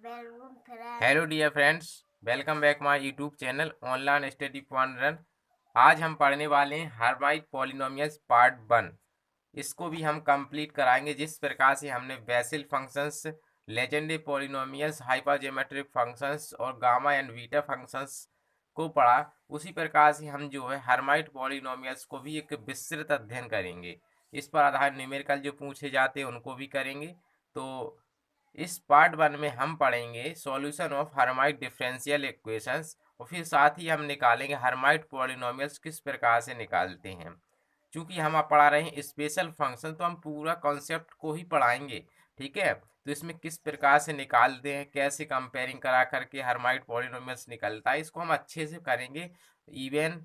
Hello dear friends, welcome back my YouTube channel online study fun run. आज हम पढ़ने वाले हैं हर्माइट पॉलिनोमियल्स पार्ट 1। इसको भी हम कंप्लीट कराएंगे। जिस प्रकार से हमने Bessel functions, Legendre polynomials, hypergeometric functions और गामा एंड बीटा फंक्शंस को पढ़ा, उसी प्रकार से हम जो है हर्माइट पॉलिनोमियल्स को भी एक विस्तृत अध्ययन करेंगे। इस पर आधारित न्यूमेरिकल जो पूछे जाते हैं उनको भी करेंगे। तो इस पार्ट 1 में हम पढ़ेंगे solution of Hermite differential equations, और फिर साथ ही हम निकालेंगे हर्माइट पॉलिनोमियल्स किस प्रकार से निकालते हैं। चूंकि हम आप पढ़ा रहे हैं स्पेशल फंक्शन, तो हम पूरा कॉन्सेप्ट को ही पढ़ाएंगे। ठीक है, तो इसमें किस प्रकार से निकालते हैं, कैसे कंपेयरिंग करा करके हर्माइट पॉलिनोमियल्स निकलता है, इसको हम अच्छे से करेंगे इवन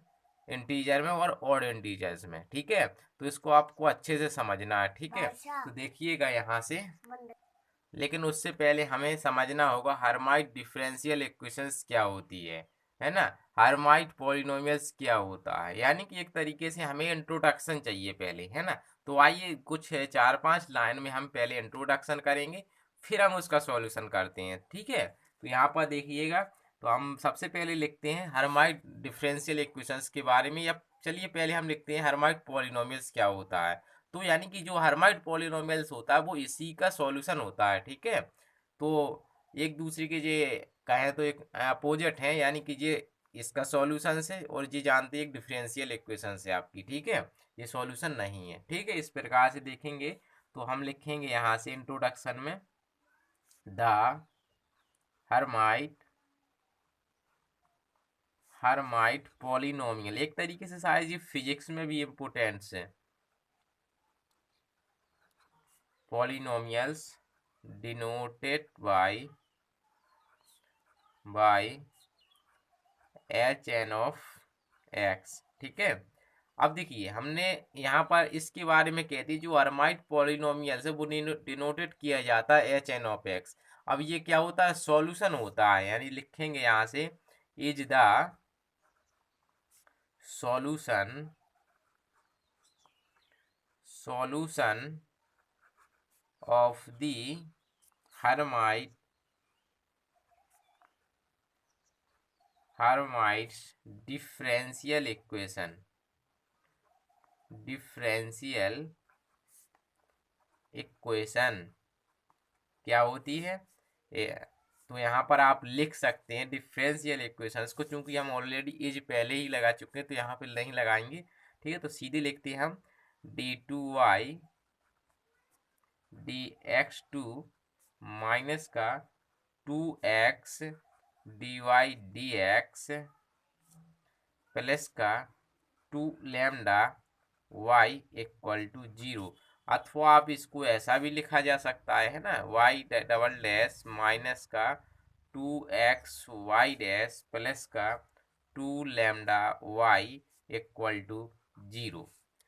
इंटीजर में और ऑड इंटीजर्स में। ठीक है, तो इसको आपको अच्छे से समझना है। ठीक है, तो देखिएगा यहाँ से। लेकिन उससे पहले हमें समझना होगा हर्माइट डिफरेंशियल इक्वेशंस क्या होती है ना। हर्माइट पॉलिनोमियल्स क्या होता है, यानी कि एक तरीके से हमें इंट्रोडक्शन चाहिए पहले, है ना। तो आइए कुछ 4-5 लाइन में हम पहले इंट्रोडक्शन करेंगे, फिर हम उसका सॉल्यूशन करते हैं। ठीक है, तो यहाँ पर देखिएगा। तो हम सबसे पहले लिखते हैं हर्माइट डिफरेंशियल इक्वेशंस के बारे में, या चलिए पहले हम लिखते हैं हर्माइट पॉलिनोमियल्स क्या होता है। तो यानी कि जो हर्माइट पॉलिनोमियल्स होता है वो इसी का सॉल्यूशन होता है। ठीक है, तो एक दूसरे के जे कहें तो एक अपोजिट है, यानी कि ये इसका सॉल्यूशन है और ये जानते हैं एक डिफरेंशियल इक्वेशन है आपकी। ठीक है, ये सॉल्यूशन नहीं है। ठीक है, इस प्रकार से देखेंगे। तो हम लिखेंगे यहाँ से इंट्रोडक्शन में द हर्माइट पॉलिनोमियल। एक तरीके से शायद ये फिजिक्स में भी इम्पोर्टेंट है। Polynomials denoted by H N of X. ठीक है, अब देखिए हमने यहाँ पर इसके बारे में कहती जो हर्माइट पॉलिनोमियल से वो डिनोटेड किया जाता है एच एन ऑफ एक्स। अब ये क्या होता है, सॉल्यूशन होता है। यानी लिखेंगे यहाँ से is the solution of the Hermite differential equation क्या होती है। तो यहाँ पर आप लिख सकते हैं डिफरेंशियल इक्वेशंस को, चूंकि हम ऑलरेडी इज पहले ही लगा चुके हैं तो यहाँ पे नहीं लगाएंगे। ठीक है, तो सीधे लिखते हैं हम d2y dx2 माइनस का 2x dy dx प्लस का 2 लैम्डा y इक्वल टू 0। अथवा आप इसको ऐसा भी लिखा जा सकता है ना, y डबल डैश माइनस का 2x y डैश प्लस का 2 लैम्डा y इक्वल टू 0।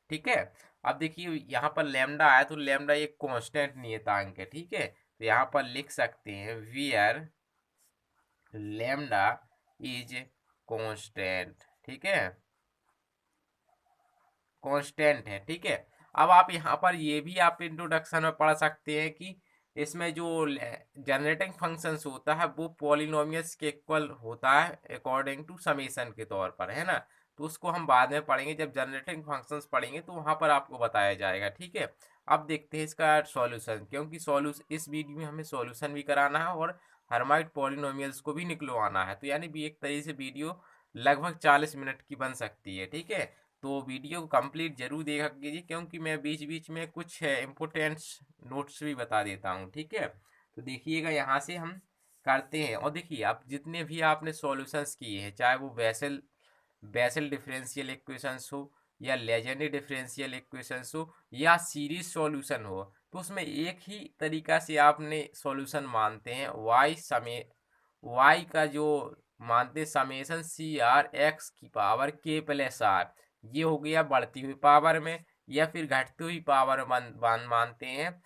ठीक है, अब देखिए यहाँ पर लैम्डा आया तो लैम्डा एक कांस्टेंट नियतांक है। ठीक है, तो यहाँ पर लिख सकते हैं वियर लैम्डा इज कांस्टेंट। ठीक है, कांस्टेंट है। ठीक है, अब आप यहाँ पर ये भी आप इंट्रोडक्शन में पढ़ सकते हैं कि इसमें जो जनरेटिंग फंक्शंस होता है वो पॉलिनोमियल्स के इक्वल होता है अकॉर्डिंग टू समेशन के तौर पर, है ना। तो उसको हम बाद में पढ़ेंगे, जब जनरेटिंग फंक्शंस पढ़ेंगे तो वहाँ पर आपको बताया जाएगा। ठीक है, अब देखते हैं इसका सॉल्यूशन, क्योंकि सॉल्यूशन इस वीडियो में हमें सॉल्यूशन भी कराना है और हर्माइट पॉलिनोमियल्स को भी निकलवाना है। तो यानी भी एक तरीके से वीडियो लगभग 40 मिनट की बन सकती है। ठीक है, तो वीडियो को कंप्लीट जरूर देखा कीजिए, क्योंकि मैं बीच बीच में कुछ इम्पोर्टेंट नोट्स भी बता देता हूँ। ठीक है, तो देखिएगा यहाँ से हम करते हैं। और देखिए आप जितने भी आपने सॉल्यूशंस किए हैं, चाहे वो बेसल डिफरेंशियल इक्वेशंस हो या लेजेंडरी डिफरेंशियल इक्वेशंस हो या सीरीज सॉल्यूशन हो, तो उसमें एक ही तरीका से आपने सॉल्यूशन मानते हैं वाई का जो मानते समेशन सी आर एक्स की पावर के प्लस आर, ये हो गया बढ़ती हुई पावर में, या फिर घटती हुई पावर मानते हैं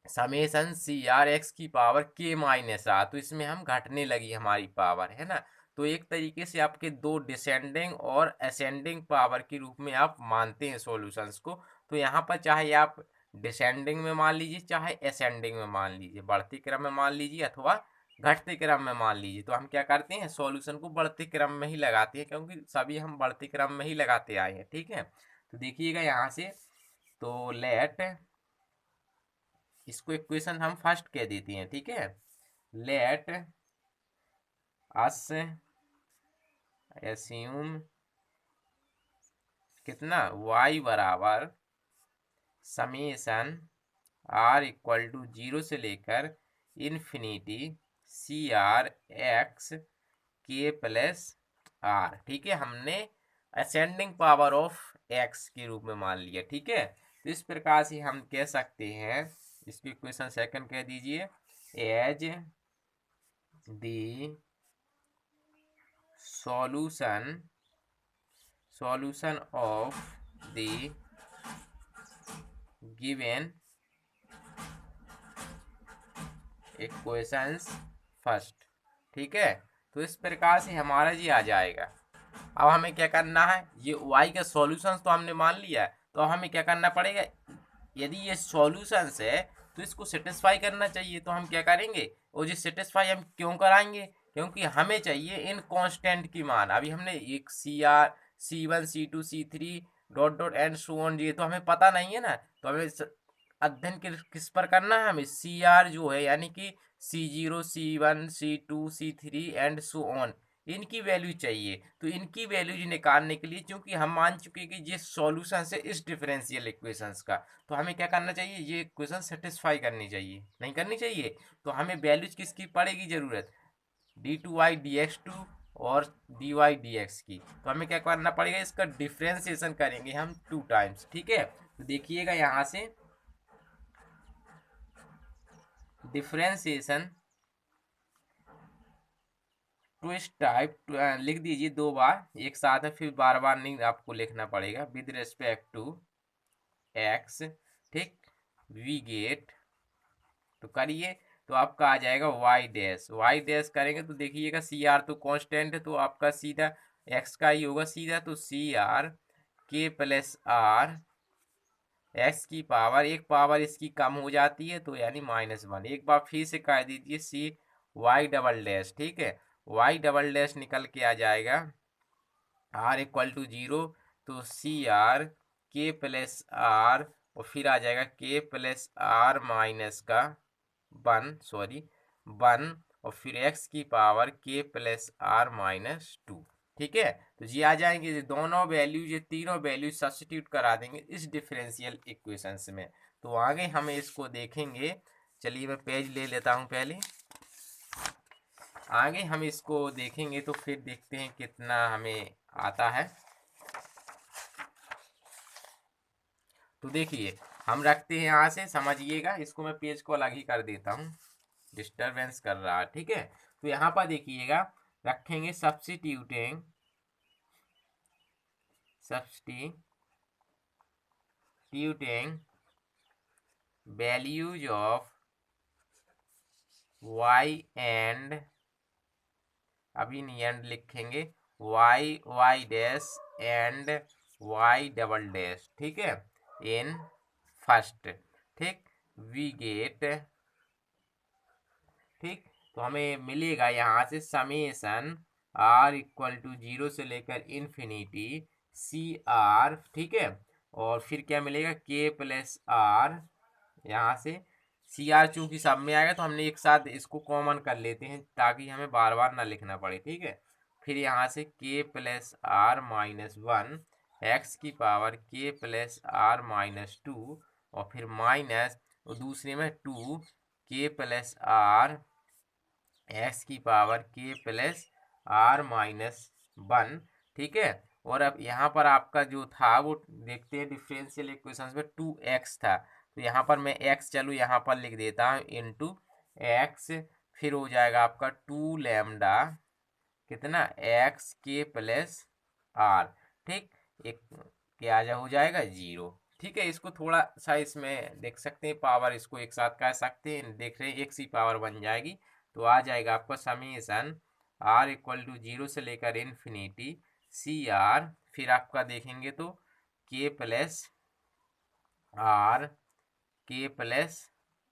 समेशन सी आर एक्स की पावर के माइनस आर। तो इसमें हम घटने लगी हमारी पावर, है ना। तो एक तरीके से आपके दो डिसेंडिंग और असेंडिंग पावर के रूप में आप मानते हैं सॉल्यूशंस को। तो यहाँ पर चाहे आप डिसेंडिंग में मान लीजिए चाहे असेंडिंग में मान लीजिए, बढ़ती क्रम में मान लीजिए अथवा घटते क्रम में मान लीजिए, तो हम क्या करते हैं, सॉल्यूशन को बढ़ते क्रम में ही लगाते हैं, क्योंकि सभी हम बढ़ते क्रम में ही लगाते आए हैं। ठीक है, तो देखिएगा यहाँ से, तो लेट, इसको इक्वेशन हम फर्स्ट कह देते हैं। ठीक है, लेट अस एस्यूम कितना, y बराबर समेशन r इक्वल टू 0 से लेकर इन्फिनिटी सी आर एक्स के प्लस आर। ठीक है, हमने असेंडिंग पावर ऑफ x के रूप में मान लिया। ठीक है, तो इस प्रकार से हम कह सकते हैं, इसको इक्वेशन सेकंड कह दीजिए, as the solution of the given equations first। ठीक है, तो इस प्रकार से हमारा ये आ जाएगा। अब हमें क्या करना है, ये y का सॉल्यूशंस तो हमने मान लिया है, तो हमें क्या करना पड़ेगा, यदि ये सॉल्यूशंस है तो इसको सेटिस्फाई करना चाहिए। तो हम क्या करेंगे, और ये सेटिस्फाई हम क्यों कराएंगे, क्योंकि हमें चाहिए इन कांस्टेंट की मान। अभी हमने एक C1 C2 C3 dot dot and so on, ये तो हमें पता नहीं है ना, तो हमें अध्ययन किस पर करना है, हमें CR जो है, यानी कि C0 C1 C2 C3 and so on, इनकी वैल्यू चाहिए। तो इनकी वैल्यू निकालने के लिए, क्योंकि हम मान चुके हैं कि ये सॉल्यूशन है इस डिफरेंशियल इक्वेशंस का, तो हमें क्या करना चाहिए, ये इक्वेशन सेटिस्फाई करनी चाहिए, नहीं करनी चाहिए। तो हमें वैल्यूज किसकी पड़ेगी जरूरत, d2y dx2 और dy dx की। तो हमें क्या करना पड़ेगा, इसका डिफ्रेंसिएशन करेंगे हम 2 टाइम्स। ठीक है, तो देखिएगा यहाँ से डिफ्रेंसिएशन ट्विस्ट टाइप लिख दीजिए 2 बार एक साथ है, फिर बार बार नहीं आपको लिखना पड़ेगा, विद रेस्पेक्ट टू एक्स। ठीक, वी गेट, तो करिए, तो आपका आ जाएगा वाई डैश करेंगे तो देखिएगा सी आर तो कांस्टेंट है, तो आपका सीधा एक्स का ही होगा सीधा, तो सी आर के प्लस आर एक्स की पावर, एक पावर इसकी कम हो जाती है तो यानी -1। एक बार फिर से कह दीजिए सी वाई डबल डैश। ठीक है, वाई डबल डैश निकल के आ जाएगा आर इक्वल टू 0, तो सी आर के प्लस आर, और फिर आ जाएगा के प्लस आर माइनस का 1 और फिर एक्स की पावर के प्लस आर -2। ठीक है, तो ये आ जाएंगे, ये दोनों वैल्यू, ये तीनों वैल्यू सब्स्टिट्यूट करा देंगे इस डिफरेंशियल इक्वेशंस में। तो आगे हम इसको देखेंगे, चलिए मैं पेज ले लेता हूँ पहले, आगे हम इसको देखेंगे तो फिर देखते हैं कितना हमें आता है। तो देखिए हम रखते हैं यहाँ से, समझिएगा, इसको मैं पेज को अलग ही कर देता हूँ, डिस्टरबेंस कर रहा है। ठीक है, तो यहाँ पर देखिएगा रखेंगे substituting values of y and, अभी नहीं एंड लिखेंगे, y dash and y double dash. ठीक है, इन फर्स्ट। ठीक, वी गेट, ठीक, तो हमें मिलेगा यहाँ से समेशन r इक्वल टू 0 से लेकर इन्फिनिटी सी आर। ठीक है, और फिर क्या मिलेगा, k प्लस आर, यहाँ से सी आर चूंकि सब में आएगा तो हमने एक साथ इसको कॉमन कर लेते हैं ताकि हमें बार बार ना लिखना पड़े। ठीक है, फिर यहाँ से k प्लस आर -1 एक्स की पावर k प्लस आर -2, और फिर माइनस, और दूसरे में 2 k प्लस आर एक्स की पावर k प्लस आर -1। ठीक है, और अब यहाँ पर आपका जो था वो देखते हैं डिफरेंशियल इक्वेशंस में 2x था, तो यहाँ पर मैं x चलो यहाँ पर लिख देता हूँ इंटू एक्स, फिर हो जाएगा आपका 2 लैम्डा कितना x के प्लस आर। ठीक, एक क्या जा हो जाएगा 0। ठीक है, इसको थोड़ा सा इसमें देख सकते हैं, पावर इसको एक साथ कह सकते हैं, देख रहे हैं एक सी पावर बन जाएगी, तो आ जाएगा आपका समेशन r इक्वल टू 0 से लेकर इन्फिनिटी सी आर, फिर आपका देखेंगे तो k plus R, k plus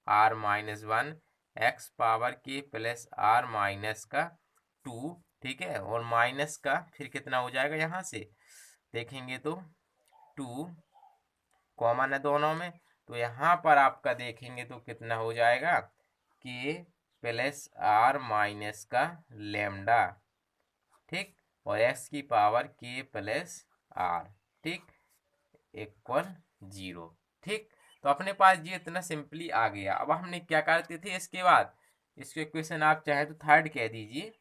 R -1 X power के प्लस आर माइनस का 2, ठीक है, और माइनस का फिर कितना हो जाएगा, यहाँ से देखेंगे तो 2 कॉमन है दोनों में, तो यहाँ पर आपका देखेंगे तो कितना हो जाएगा, के प्लस आर माइनस का लेमडा, ठीक, और एक्स की पावर के प्लस आर, ठीक, इक्वल 0, ठीक। तो अपने पास ये इतना सिंपली आ गया। अब हमने क्या करते थे इसके बाद, इसको इक्वेशन आप चाहे तो थर्ड कह दीजिए।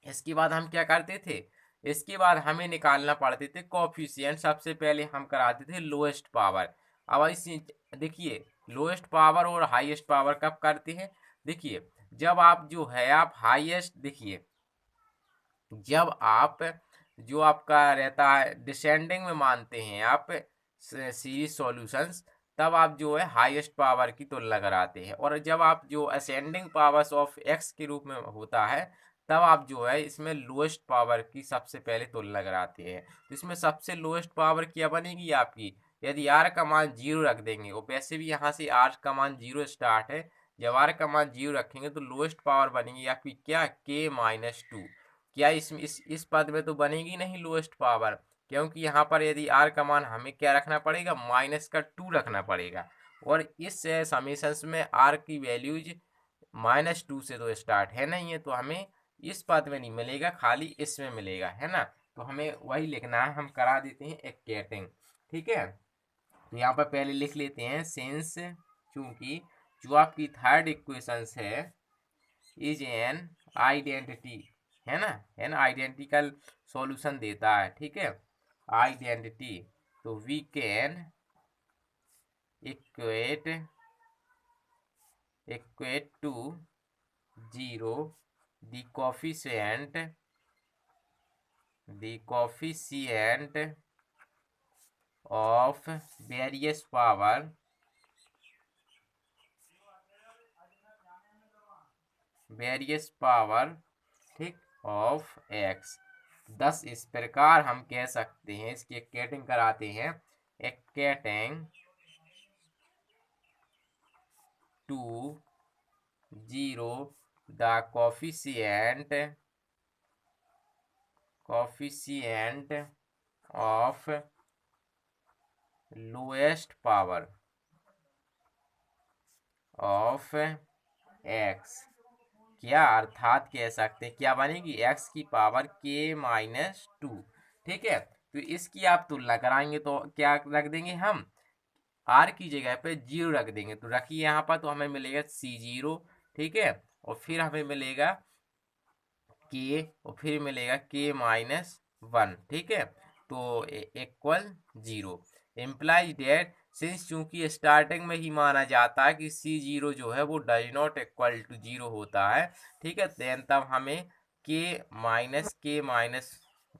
इसके बाद हम क्या करते थे, इसके बाद हमें निकालना पड़ते थे कोफिशिएंट। सबसे पहले हम कराते थे लोएस्ट पावर। अब इसी देखिए, लोएस्ट पावर और हाईएस्ट पावर कब करते हैं, देखिए जब आप जो है आप हाईएस्ट, देखिए जब आप जो आपका रहता है डिसेंडिंग में मानते हैं आप सीरीज सॉल्यूशंस, तब आप जो है हाईएस्ट पावर की तुलना कराते हैं, और जब आप जो असेंडिंग पावर्स ऑफ एक्स के रूप में होता है, तब आप जो है इसमें लोएस्ट पावर की सबसे पहले तुलना कराते हैं। तो इसमें सबसे लोएस्ट पावर क्या बनेगी आपकी, यदि आर का मान 0 रख देंगे, और वैसे भी यहाँ से आर का मान 0 स्टार्ट है, जब आर का मान 0 रखेंगे तो लोएस्ट पावर बनेगी आपकी क्या, के माइनस 2। क्या इस पद में तो बनेगी नहीं लोएस्ट पावर, क्योंकि यहाँ पर यदि आर का मान हमें क्या रखना पड़ेगा, माइनस का 2 रखना पड़ेगा, और इस समीशंस में आर की वैल्यूज -2 से तो स्टार्ट है नहीं है, तो हमें इस पद में नहीं मिलेगा, खाली इसमें मिलेगा, है ना। तो हमें वही लिखना है, हम करा देते हैं एक्केटिंग, ठीक है। तो यहाँ पर पहले लिख लेते हैं सिंस, चूंकि जो आपकी थर्ड इक्वेशन है इज एन आइडेंटिटी, है ना, आइडेंटिकल सॉल्यूशन देता है, ठीक है, आइडेंटिटी, तो we can equate to 0 the coefficient of various power, ठीक, ऑफ एक्स। दस इस प्रकार हम कह सकते हैं, इसकी एक्केटिंग कराते हैं, equating to 0 the coefficient of lowest power of x, क्या अर्थात कह सकते हैं क्या बनेगी, एक्स की पावर के माइनस 2, ठीक है। तो इसकी आप तुलना कराएंगे तो क्या रख देंगे हम, आर की जगह पे 0 रख देंगे, तो रखिए यहाँ पर, तो हमें मिलेगा C0, ठीक है, और फिर हमें मिलेगा के, और फिर मिलेगा के माइनस 1, ठीक है, तो इक्वल 0, इम्प्लाइज डेट सिंस चूंकि स्टार्टिंग में ही माना जाता है कि C0 जो है वो डज नॉट इक्वल टू 0 होता है, ठीक है, देन तब हमें के माइनस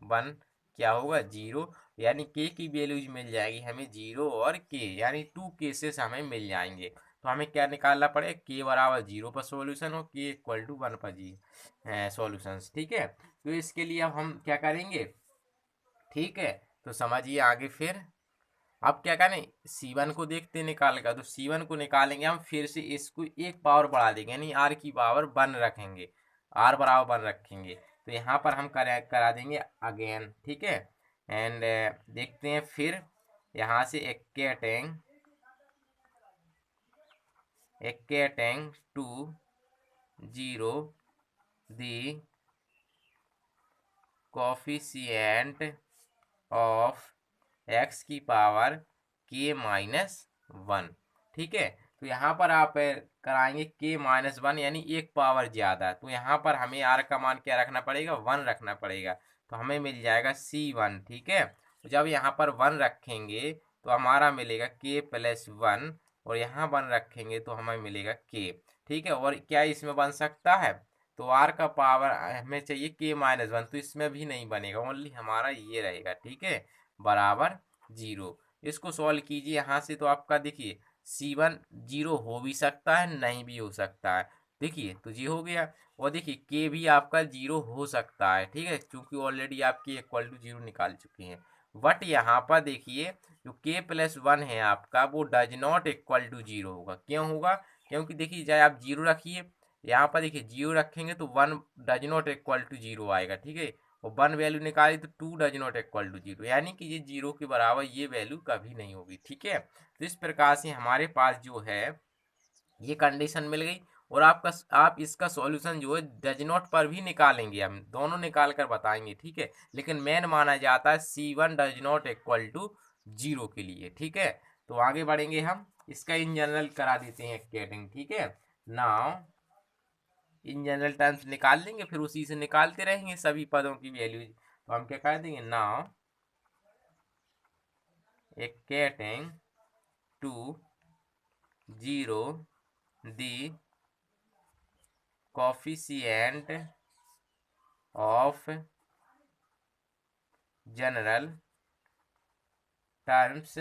1 क्या होगा, 0, यानी के की वैल्यूज मिल जाएगी हमें 0 और के, यानी 2 केसेस हमें मिल जाएंगे। तो हमें क्या निकालना पड़ेगा, के बराबर 0 पर सोल्यूशन हो, के इक्वल टू 1 पर जी सॉल्यूशंस, ठीक है। तो इसके लिए अब हम क्या करेंगे, ठीक है, तो समझिए आगे फिर। अब क्या करें, C1 को देखते निकाल कर, तो C1 को निकालेंगे हम, फिर से इसको एक पावर बढ़ा देंगे, यानी R की पावर 1 रखेंगे, R बराबर 1 रखेंगे, तो यहाँ पर हम करा देंगे अगेन, ठीक है। एंड देखते हैं फिर यहाँ से equating to 0 the coefficient of x की पावर के माइनस 1, ठीक है। तो यहाँ पर आप कराएंगे के माइनस 1, यानी एक पावर ज़्यादा, तो यहाँ पर हमें आर का मान क्या रखना पड़ेगा, 1 रखना पड़ेगा, तो हमें मिल जाएगा C1, ठीक है। तो जब यहाँ पर 1 रखेंगे तो हमारा मिलेगा के प्लस 1, और यहाँ 1 रखेंगे तो हमें मिलेगा के, ठीक है। और क्या इसमें बन सकता है, तो आर का पावर हमें चाहिए के माइनस 1, तो इसमें भी नहीं बनेगा, ओनली हमारा ये रहेगा, ठीक है, बराबर 0। इसको सॉल्व कीजिए यहाँ से, तो आपका देखिए C1 0 हो भी सकता है, नहीं भी हो सकता है, देखिए तो ये हो गया, और देखिए के भी आपका 0 हो सकता है, ठीक है, क्योंकि ऑलरेडी आपकी इक्वल टू 0 निकाल चुके हैं। बट यहाँ पर देखिए जो के प्लस 1 है आपका, वो डज नॉट इक्वल टू 0 होगा, क्यों होगा, क्योंकि देखिए चाहे आप जीरो रखिए, यहाँ पर देखिए जीरो रखेंगे तो 1 does not equal to zero आएगा, ठीक है। और 1 वैल्यू निकाली तो 2 does not equal to zero, यानी कि ये जीरो के बराबर ये वैल्यू कभी नहीं होगी, ठीक है। तो इस प्रकार से हमारे पास जो है ये कंडीशन मिल गई। और आप इसका सॉल्यूशन जो है डज नॉट पर भी निकालेंगे, हम दोनों निकाल कर बताएंगे, ठीक है। लेकिन मेन माना जाता है C1 does not equal to zero के लिए, ठीक है। तो आगे बढ़ेंगे, हम इसका इन जनरल करा देते हैं कैटिंग, ठीक है। नाउ इन जनरल टर्म्स निकाल लेंगे, फिर उसी से निकालते रहेंगे सभी पदों की वैल्यूज। तो हम क्या कर देंगे, now equating to 0 the coefficient of general terms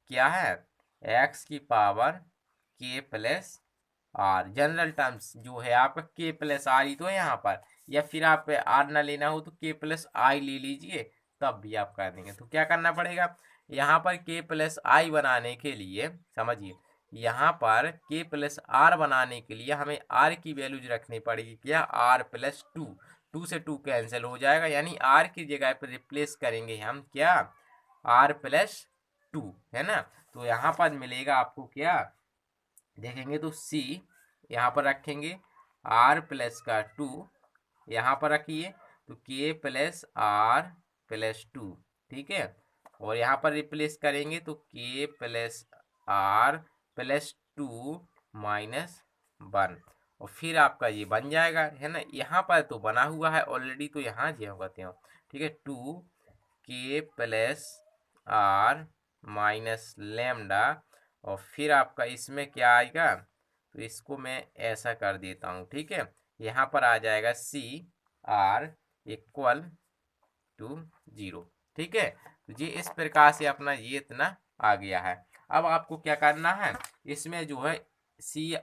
क्या है, x की power k plus R. General terms जो है आपका k प्लस आर ही तो है यहाँ पर, या फिर आप आर ना लेना हो तो k प्लस आई ले लीजिए, तब भी आप कर देंगे। तो क्या करना पड़ेगा, यहाँ पर k प्लस आई बनाने के लिए, समझिए यहाँ पर k प्लस आर बनाने के लिए हमें r की वैल्यूज रखनी पड़ेगी, क्या, r प्लस टू। 2 से 2 कैंसिल हो जाएगा, यानी r की जगह पर रिप्लेस करेंगे हम क्या, r प्लस टू, है ना। तो यहाँ पर मिलेगा आपको क्या, देखेंगे तो c यहाँ पर रखेंगे, r प्लस का 2 यहाँ पर रखिए, तो k plus R plus two, ठीक है। और यहाँ पर रिप्लेस करेंगे तो k plus R plus two minus 1, और फिर आपका ये बन जाएगा, है ना। यहाँ पर तो बना हुआ है ऑलरेडी, तो यहाँ जो कहते हो, ठीक है, 2k plus R minus lambda, और फिर आपका इसमें क्या आएगा, तो इसको मैं ऐसा कर देता हूँ, ठीक है। यहाँ पर आ जाएगा C R equal to zero, ठीक है। तो ये इस प्रकार से अपना ये इतना आ गया है। अब आपको क्या करना है, इसमें जो है C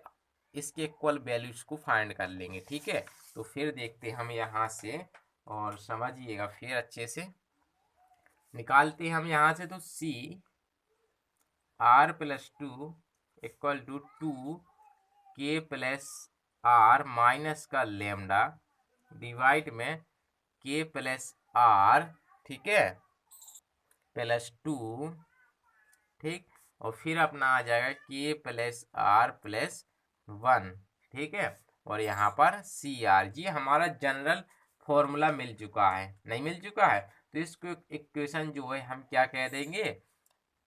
इसके इक्वल वैल्यूज को फाइंड कर लेंगे, ठीक है। तो फिर देखते हम यहाँ से, और समझिएगा फिर अच्छे से निकालते हम यहाँ से, तो C R plus two equal to 2k plus R minus का लेमडा डिवाइड में k प्लस आर, ठीक है, प्लस टू, ठीक। और फिर अपना आ जाएगा k प्लस आर प्लस 1, ठीक है। और यहाँ पर सी आर, जी हमारा जनरल फॉर्मूला मिल चुका है, नहीं मिल चुका है, तो इसको इक्वेशन जो है हम क्या कह देंगे,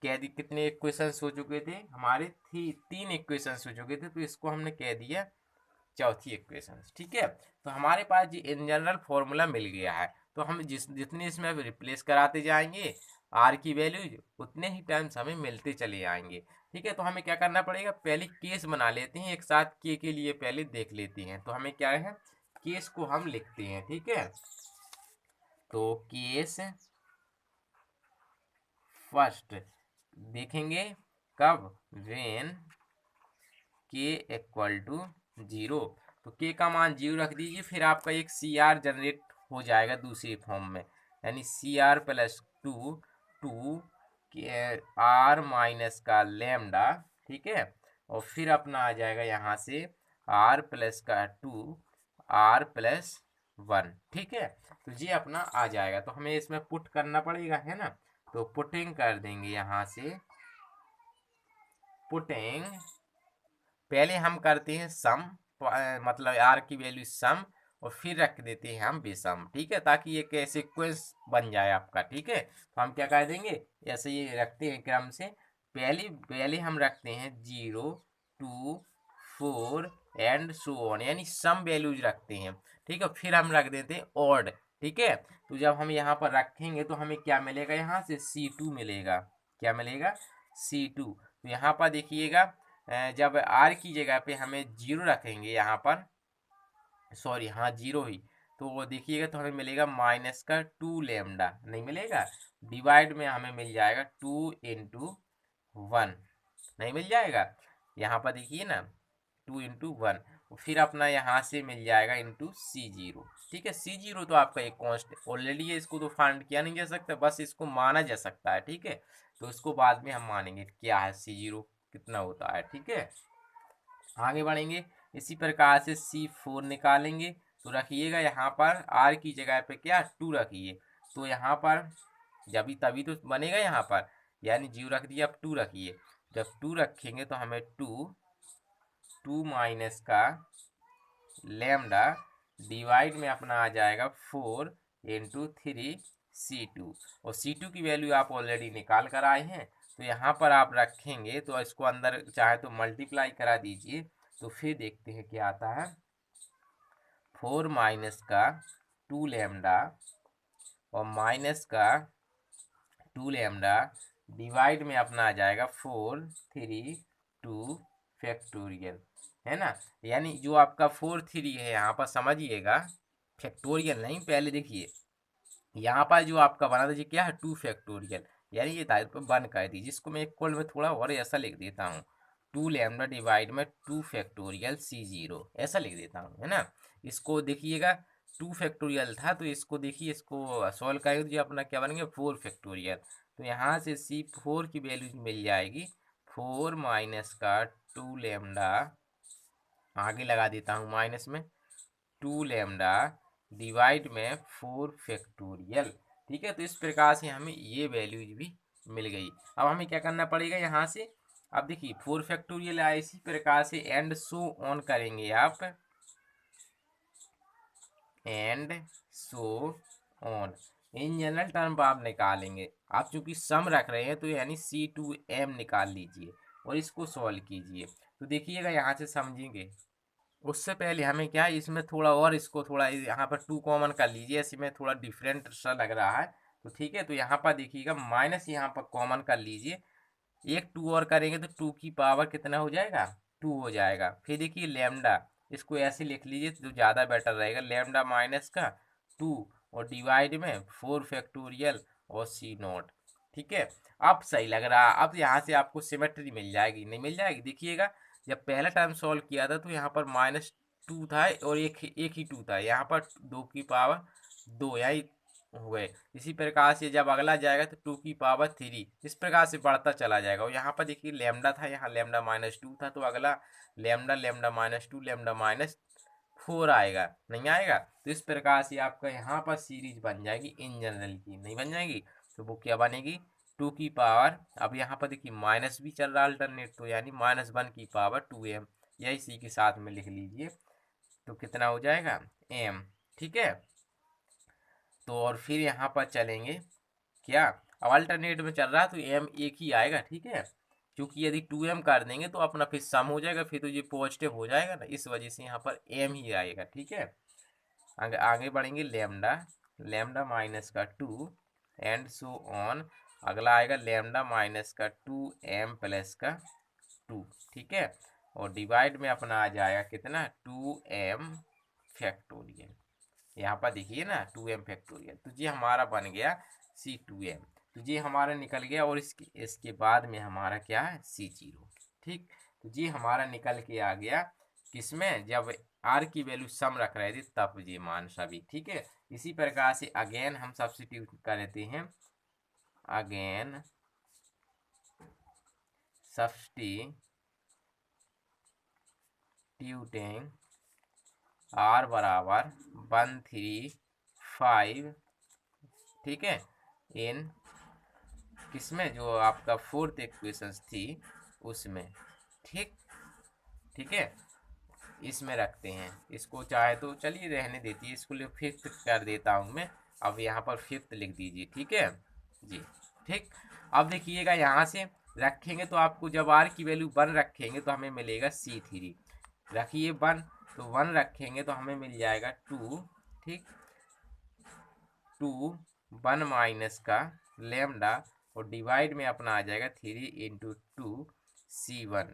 कह दी, कितने इक्वेशंस हो चुके थे हमारे, 3 इक्वेशंस हो चुके थे, तो इसको हमने कह दिया चौथी इक्वेशन, ठीक है। तो हमारे पास ये इन जनरल फॉर्मूला मिल गया है, तो हम जितने इसमें रिप्लेस कराते जाएंगे आर की वैल्यू, उतने ही टर्म्स हमें मिलते चले आएंगे, ठीक है। तो हमें क्या करना पड़ेगा, पहले केस बना लेते हैं एक साथ, के लिए पहले देख लेते हैं। तो हमें क्या है, केस को हम लिखते हैं, ठीक है। तो केस फर्स्ट देखेंगे कब, वेन के इक्वल टू जीरो, तो के का मान जीरो रख दीजिए, फिर आपका एक सी आर जनरेट हो जाएगा दूसरी फॉर्म में, यानी C R plus two, two के आर माइनस का लेमडा, ठीक है। और फिर अपना आ जाएगा यहाँ से आर प्लस का टू, आर प्लस 1, ठीक है। तो ये अपना आ जाएगा, तो हमें इसमें पुट करना पड़ेगा, है ना। तो पुटिंग कर देंगे यहाँ से, पुटिंग पहले हम करते हैं सम, मतलब आर की वैल्यू सम, और फिर रख देते हैं हम बेसम, ठीक है, ताकि ये एक सीक्वेंस बन जाए आपका, ठीक है। तो हम क्या कर देंगे, ऐसे ये रखते हैं क्रम से, पहले हम रखते हैं 0 2 4 एंड सो ऑन, यानी सम वैल्यूज रखते हैं, ठीक है। फिर हम रख देते हैं ऑड, ठीक है। तो जब हम यहाँ पर रखेंगे तो हमें क्या मिलेगा, यहाँ से C2 मिलेगा, क्या मिलेगा, C2। तो यहाँ पर देखिएगा, जब आर की जगह पे हमें जीरो रखेंगे यहाँ पर, सॉरी हाँ जीरो ही, तो वो देखिएगा तो हमें मिलेगा माइनस का 2 लेमडा, नहीं मिलेगा, डिवाइड में हमें मिल जाएगा 2 इंटू 1, नहीं मिल जाएगा, यहाँ पर देखिए ना 2 इंटू 1, फिर अपना यहाँ से मिल जाएगा इंटू C0, ठीक है। C0 तो आपका एक कॉन्स्टेंट ऑलरेडी है, इसको तो फाइंड किया नहीं जा सकता, बस इसको माना जा सकता है, ठीक है। तो इसको बाद में हम मानेंगे क्या है C0 कितना होता है, ठीक है। आगे बढ़ेंगे। इसी प्रकार से C4 निकालेंगे तो रखिएगा यहाँ पर R की जगह पे क्या 2 रखिए, तो यहाँ पर जब तभी तो बनेगा यहाँ पर, यानी 0 रख दिया, अब 2 रखिए। जब 2 रखेंगे तो हमें 2 माइनस का लैम्डा डिवाइड में अपना आ जाएगा 4 इंटू 3C2, और C2 की वैल्यू आप ऑलरेडी निकाल कर आए हैं, तो यहाँ पर आप रखेंगे तो इसको अंदर चाहे तो मल्टीप्लाई करा दीजिए, तो फिर देखते हैं क्या आता है। 4 माइनस का 2 लैम्डा और माइनस का 2 लैम्डा डिवाइड में अपना आ जाएगा 4 3 2 फैक्टोरियल, है ना। यानी जो आपका 4 3 है यहाँ पर समझिएगा, फैक्टोरियल नहीं, पहले देखिए यहाँ पर जो आपका बना था ये क्या है 2 फैक्टोरियल, यानी ये दायरे पर 1 कर दीजिए, जिसको मैं इक्वल में थोड़ा और ऐसा लिख देता हूँ, 2 लैम्डा डिवाइड में 2 फैक्टोरियल C0 ऐसा लिख देता हूँ, है ना। इसको देखिएगा 2 फैक्टोरियल था, तो इसको देखिए, इसको सॉल्व करेंगे तो ये अपना क्या बन गया 4 फैक्टोरियल, तो यहाँ से C4 की वैल्यू मिल जाएगी 4 माइनस का 2 लैम्डा, आगे लगा देता हूँ माइनस में 2 लैम्डा डिवाइड में 4 फैक्टोरियल, ठीक है। तो इस प्रकार से हमें ये वैल्यूज भी मिल गई। अब हमें क्या करना पड़ेगा यहाँ से, अब देखिए 4 फैक्टोरियल आया, इसी प्रकार से एंड सो ऑन करेंगे आप, and so on, in general term आप निकालेंगे। आप चूंकि सम रख रहे हैं तो यानी C2M निकाल लीजिए और इसको सॉल्व कीजिए, तो देखिएगा यहाँ से समझेंगे। उससे पहले हमें क्या है, इसमें थोड़ा और इसको थोड़ा यहाँ पर 2 कॉमन कर लीजिए, इसमें थोड़ा डिफरेंट सा लग रहा है, तो ठीक है। तो यहाँ पर देखिएगा माइनस यहाँ पर कॉमन कर लीजिए, एक 2 और करेंगे तो 2 की पावर कितना हो जाएगा 2 हो जाएगा। फिर देखिए लैम्डा, इसको ऐसे लिख लीजिए तो ज़्यादा बेटर रहेगा, लैम्डा माइनस का 2 और डिवाइड में 4 फैक्टोरियल और C0, ठीक है। अब सही लग रहा है, अब यहाँ से आपको सिमेट्री मिल जाएगी, नहीं मिल जाएगी, देखिएगा जब पहला टाइम सॉल्व किया था तो यहाँ पर -2 था और एक ही 2 था, यहाँ पर 2 की पावर 2 यही हुए। इसी प्रकार से जब अगला जाएगा तो 2 की पावर 3, इस प्रकार से बढ़ता चला जाएगा। और यहाँ पर देखिए लैम्डा था, यहाँ लैम्डा -2 था, तो अगला लैम्डा लैम्डा -2 लैम्डा -4 आएगा, नहीं आएगा। तो इस प्रकार से आपका यहाँ पर सीरीज बन जाएगी इन जनरल की, नहीं बन जाएगी तो वो क्या बनेगी 2 की पावर, अब यहाँ पर देखिए माइनस भी चल रहा है अल्टरनेट, तो यानी -1 की पावर 2m, यही सी के साथ में लिख लीजिए, तो कितना हो जाएगा m, ठीक है। तो और फिर यहाँ पर चलेंगे क्या, अब अल्टरनेट में चल रहा है तो m एक ही आएगा, ठीक है, क्योंकि यदि 2m कर देंगे तो अपना फिर सम हो जाएगा, फिर तो ये पॉजिटिव हो जाएगा ना, इस वजह से यहाँ पर m ही आएगा, ठीक है। आगे आगे बढ़ेंगे, लैम्डा लैम्डा माइनस का 2 एंड सो ऑन, अगला आएगा लैम्डा माइनस का 2m प्लस का 2, ठीक है, और डिवाइड में अपना आ जाएगा कितना 2m फैक्टोरियल, यहाँ पर देखिए ना 2m फैक्टोरियल, तो ये हमारा बन गया C2m, तो ये हमारा निकल गया, और इसके बाद में हमारा क्या है C0, ठीक। तो ये हमारा निकल के आ गया किसमें, जब R की वैल्यू सम रख रहे थे तब ये मान सभी, ठीक है। इसी प्रकार से अगेन हम सब्स्टिट्यूट कर लेते हैं, अगेन सब्स्टिट्यूटिंग R बराबर 1 3 5, ठीक है, इन किसमें जो आपका फोर्थ इक्वेशंस थी उसमें, ठीक, ठीक है, इसमें रखते हैं। इसको चाहे तो चलिए रहने देती है, इसको फिफ्थ कर देता हूँ मैं, अब यहाँ पर फिफ्थ लिख दीजिए, ठीक है जी, ठीक। अब देखिएगा यहाँ से रखेंगे तो आपको जब R की वैल्यू 1 रखेंगे तो हमें मिलेगा C3, रखिए 1, तो 1 रखेंगे तो हमें मिल जाएगा 2, ठीक, 2 1 माइनस का लैम्डा और डिवाइड में अपना आ जाएगा 3 इंटू 2C1,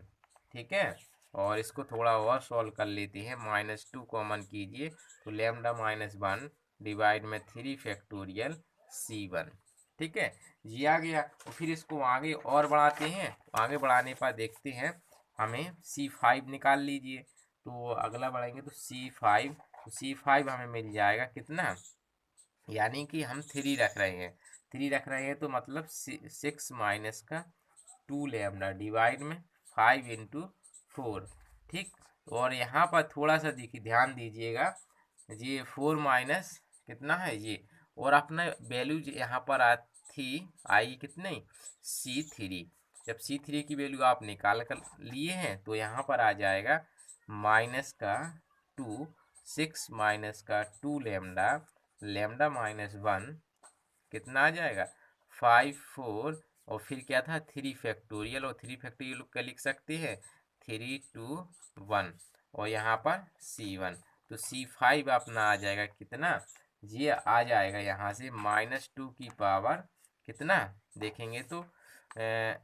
ठीक है। और इसको थोड़ा और सॉल्व कर लेते हैं, -2 कॉमन कीजिए तो लैम्डा -1 डिवाइड में 3 फैक्टोरियल C1, ठीक है, जी आ गया। तो फिर इसको आगे और बढ़ाते हैं, आगे बढ़ाने पर देखते हैं हमें C5 निकाल लीजिए, तो अगला बढ़ेंगे तो C5, तो C5 हमें मिल जाएगा कितना, यानी कि हम 3 रख रहे हैं, 3 रख रहे हैं तो मतलब 6 माइनस का 2 लैम्डा डिवाइड में 5 इंटू 4, ठीक। और यहाँ पर थोड़ा सा देखिए ध्यान दीजिएगा, ये 4 माइनस कितना है ये, और अपना वैल्यू यहाँ पर थी आई कितनी C3। जब C3 की वैल्यू आप निकाल कर लिए हैं तो यहाँ पर आ जाएगा माइनस का 2, 6 माइनस का 2 लेमडा, लेमडा माइनस 1 कितना आ जाएगा 5 4, और फिर क्या था 3 फैक्टोरियल, और 3 फैक्टोरियल क्या लिख सकते हैं 3 2 1, और यहाँ पर C1, तो C5 अपना आ जाएगा कितना, ये आ जाएगा यहाँ से -2 की पावर कितना, देखेंगे तो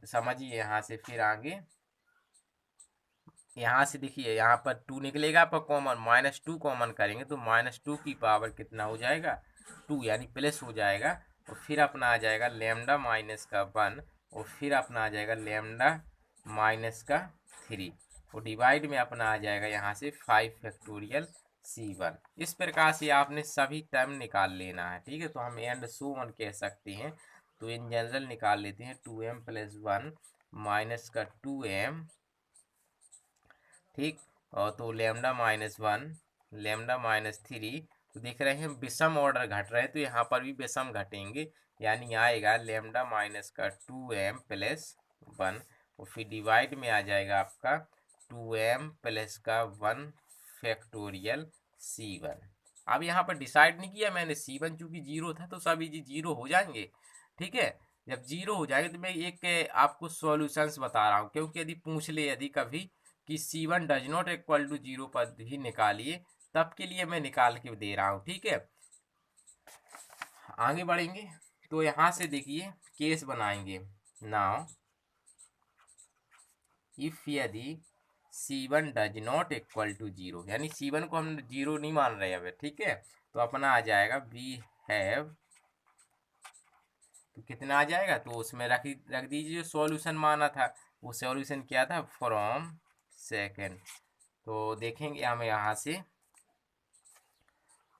समझिए यहाँ से फिर आगे, यहाँ से देखिए यहाँ पर 2 निकलेगा पर कॉमन, -2 कॉमन करेंगे तो -2 की पावर कितना हो जाएगा 2, यानी प्लस हो जाएगा, और फिर अपना आ जाएगा लेमडा माइनस का 1, और फिर अपना आ जाएगा लेमडा माइनस का 3, और डिवाइड में अपना आ जाएगा यहाँ से 5 फैक्टोरियल C1। इस प्रकार से आपने सभी टर्म निकाल लेना है, ठीक है। तो हम एंड सो ऑन कह सकते हैं, तो इन जनरल निकाल लेते हैं 2m + 1 माइनस का 2m, ठीक। और तो लेमडा -1 लेमडा -3, तो देख रहे हैं विषम ऑर्डर घट रहे हैं, तो यहाँ पर भी विषम घटेंगे, यानी आएगा लेमडा माइनस का 2m + 1, और फिर डिवाइड में आ जाएगा आपका 2m + का 1 फैक्टोरियल C1। अब यहाँ पर डिसाइड नहीं किया मैंने, C1 चूंकि 0 था तो सभी जी 0 हो जाएंगे, ठीक है। जब 0 हो जाएगा तो मैं एक आपको सॉल्यूशंस बता रहा हूँ, क्योंकि यदि पूछ ले यदि कभी कि C1 does not equal to 0 पर भी निकालिए, तब के लिए मैं निकाल के दे रहा हूँ, ठीक है। आगे बढ़ेंगे तो यहाँ से देखिए केस बनाएंगे। नाउ इफ यदि C1 does not equal to 0, यानी C1 को हम 0 नहीं मान रहे अब, ठीक है। तो अपना आ जाएगा वी हैव, तो कितना आ जाएगा, तो उसमें रख दीजिए सॉल्यूशन माना था, वो सॉल्यूशन क्या था फ्रॉम सेकेंड। तो देखेंगे हम यहाँ से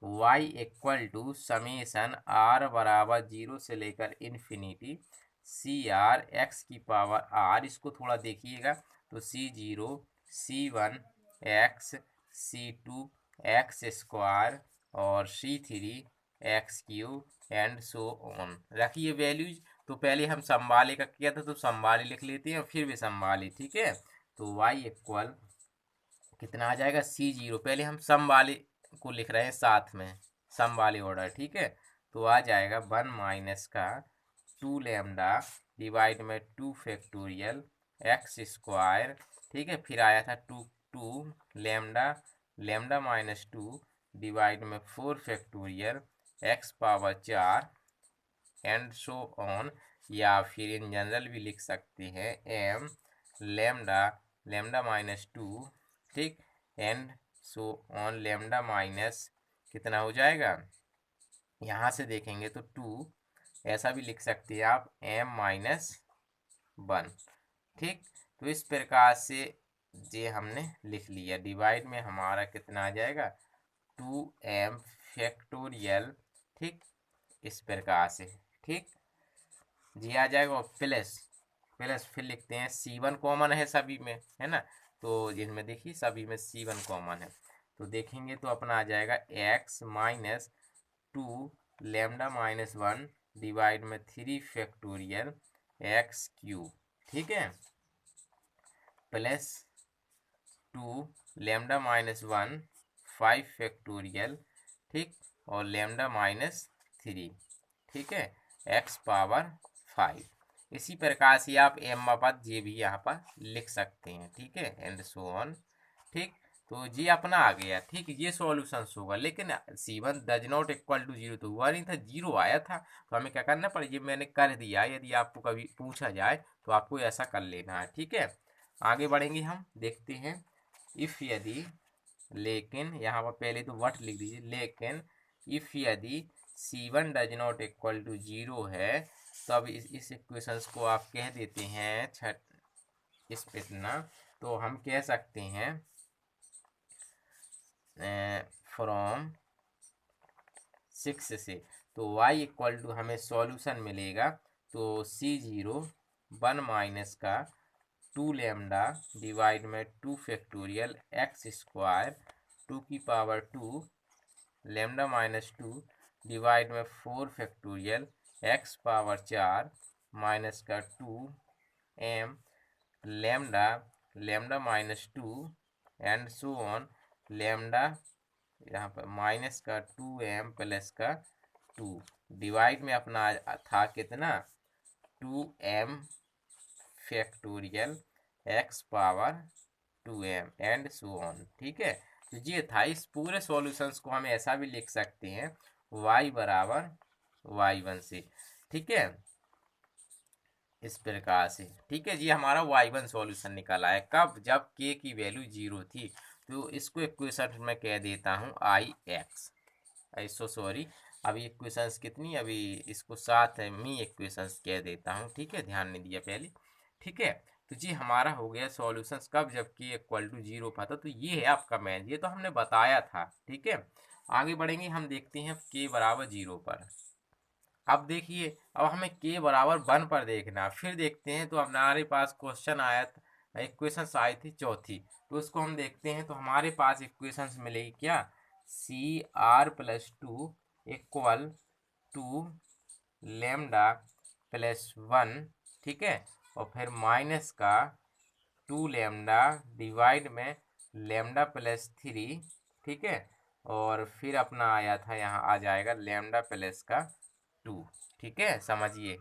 y equal to summation r बराबर 0 से लेकर इन्फिनिटी CR x की पावर r, इसको थोड़ा देखिएगा, तो C0 C1 x C2 x square और C3 x³ and so on. रखिए वैल्यूज, तो पहले हम समवाले का किया था तो समवाले लिख लेते हैं, फिर भी समवाले, ठीक है। तो y इक्वल कितना आ जाएगा C0, पहले हम सम वाले को लिख रहे हैं साथ में, सम वाले ऑर्डर, ठीक है। तो आ जाएगा 1 माइनस का 2 लेमडा डिवाइड में 2 फैक्टोरियल x स्क्वायर, ठीक है। फिर आया था 2 लेमडा, लेमडा -2 डिवाइड में 4 factorial x power 4 and so on, या फिर इन जनरल भी लिख सकते हैं m लेमडा, लेमडा -2, ठीक, and so on lambda minus कितना हो जाएगा, यहाँ से देखेंगे तो 2, ऐसा भी लिख सकते हैं आप m-1, ठीक। तो इस प्रकार से ये हमने लिख लिया, डिवाइड में हमारा कितना आ जाएगा 2m फैक्टोरियल, ठीक, इस प्रकार से, ठीक जी आ जाएगा। और प्लस प्लस फिर लिखते हैं C1 कॉमन है सभी में, है ना, तो इनमें देखिए सभी में C1 कॉमन है, तो देखेंगे तो अपना आ जाएगा x -2 लेमडा -1 डिवाइड में 3 फैक्टोरियल x³, ठीक है, प्लस 2 लेमडा -1 5 फैक्टोरियल, ठीक, और लेमडा -3, ठीक है, x पावर 5। इसी प्रकार से आप m पद ये भी यहाँ पर लिख सकते हैं, ठीक है, एंड सो ऑन, ठीक। तो ये अपना आ गया, ठीक, ये सॉल्यूशन होगा, लेकिन C1 does not equal to 0 तो हुआ नहीं था, 0 आया था, तो हमें क्या करना पड़ेगा, ये मैंने कर दिया, यदि आपको कभी पूछा जाए तो आपको ऐसा कर लेना है, ठीक है। आगे बढ़ेंगे हम, देखते हैं इफ़ यदि, लेकिन यहाँ पर पहले तो व्हाट लिख दीजिए, लेकिन इफ़ यदि C1 does not equal to 0 है, तो अब इस इक्वेशंस को आप कह देते हैं इस पे इतना, तो हम कह सकते हैं फ्रॉम 6 से, तो y इक्वल टू हमें सॉल्यूशन मिलेगा, तो C0 1 माइनस का 2 लैम्डा डिवाइड में 2 फैक्टोरियल एक्स स्क्वायर 2 की पावर 2 लैम्डा माइनस 2 डिवाइड में 4 फैक्टोरियल एक्स पावर 4 माइनस का 2 M lambda lambda minus 2 and so on lambda यहाँ पर माइनस का 2m प्लस का 2 डिवाइड में अपना था कितना 2m factorial x power 2m and so on. ठीक है, तो ये था। इस पूरे सॉल्यूशंस को हम ऐसा भी लिख सकते हैं y बराबर y1 से। ठीक है, इस प्रकार से। ठीक है जी, हमारा y1 सॉल्यूशन निकला है। कब? जब k की वैल्यू 0 थी। तो इसको इक्वेशन में कह देता हूँ ix। ऐसो सॉरी, अभी इक्वेशंस कितनी, अभी इसको 7 मी इक्वेशंस कह देता हूँ। ठीक है, ध्यान नहीं दिया पहले। ठीक है, तो जी हमारा हो गया सॉल्यूशंस कब? जब k इक्वल टू 0 था। तो ये है आपका मैन, ये तो हमने बताया था। ठीक है, आगे बढ़ेंगे, हम देखते हैं k बराबर 0 पर। अब देखिए, अब हमें k बराबर 1 पर देखना। फिर देखते हैं, तो हमारे पास क्वेश्चन आया, इक्वेशंस आई थी चौथी। तो उसको हम देखते हैं। तो हमारे पास इक्वेशंस मिलेगी क्या, C R plus 2 equal to lambda plus 1। ठीक है, और फिर माइनस का 2 लेमडा डिवाइड में लेमडा प्लस 3। ठीक है, और फिर अपना आया था, यहाँ आ जाएगा लेमडा प्लस का 2। ठीक है, समझिए।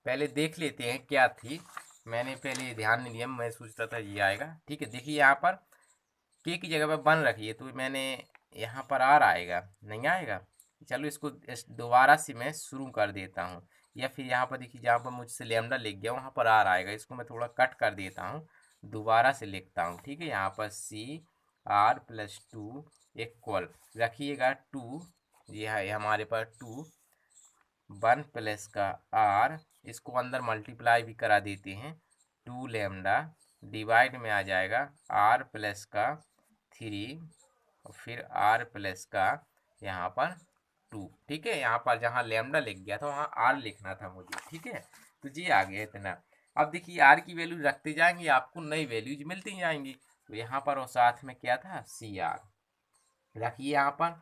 पहले देख लेते हैं क्या थी, मैंने पहले ध्यान नहीं दिया, मैं सोचता था ये आएगा। ठीक है, देखिए यहाँ पर के की जगह पर 1 रखिए, तो मैंने यहाँ पर आर आएगा, नहीं आएगा। चलो इसको दोबारा से मैं शुरू कर देता हूँ, या फिर यहाँ पर देखिए, जहाँ पर मुझसे लेमडा लिख गया वहाँ पर आर आएगा। इसको मैं थोड़ा कट कर देता हूँ, दोबारा से लिखता हूँ। ठीक है, यहाँ पर सी आर प्लस 2 इक्वल रखिएगा 2, ये है हमारे पास 2 1 प्लस का आर, इसको अंदर मल्टीप्लाई भी करा देते हैं। 2 लेमडा डिवाइड में आ जाएगा आर प्लस का 3 और फिर आर प्लस का यहाँ पर 2। ठीक है, यहाँ पर जहाँ लेमडा लिख गया था वहाँ आर लिखना था मुझे। ठीक है, तो जी आ गया इतना। अब देखिए आर की वैल्यू रखते जाएंगे, आपको नई वैल्यूज मिलती जाएंगी। तो यहाँ पर और साथ में क्या था, सी आर रखिए। यहाँ पर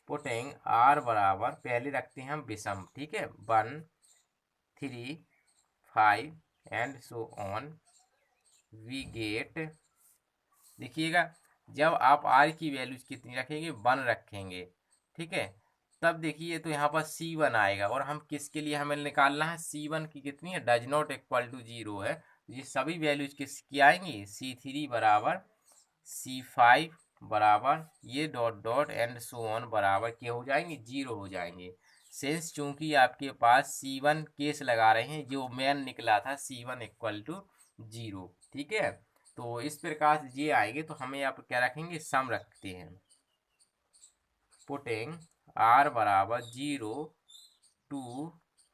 पुटिंग आर बराबर, पहले रखते हैं हम विषम। ठीक है, 1 3 5 and so on we get. देखिएगा, जब आप आर की वैल्यूज कितनी रखेंगे, 1 रखेंगे। ठीक है, तब देखिए तो यहाँ पर C1 आएगा, और हम किसके लिए हमें निकालना है, C1 की कितनी है, डज नॉट इक्वल टू 0 है। ये सभी वैल्यूज किसकी आएंगी, C3 बराबर C5 बराबर ये dot dot and so on बराबर क्या हो जाएंगे, 0 हो जाएंगे। सिंस चूंकि आपके पास C1 केस लगा रहे हैं, जो मेन निकला था C1 इक्वल टू 0। ठीक है, तो इस प्रकार से ये आएंगे। तो हमें यहाँ पर क्या रखेंगे, सम रखते हैं। पुटिंग आर बराबर 0 2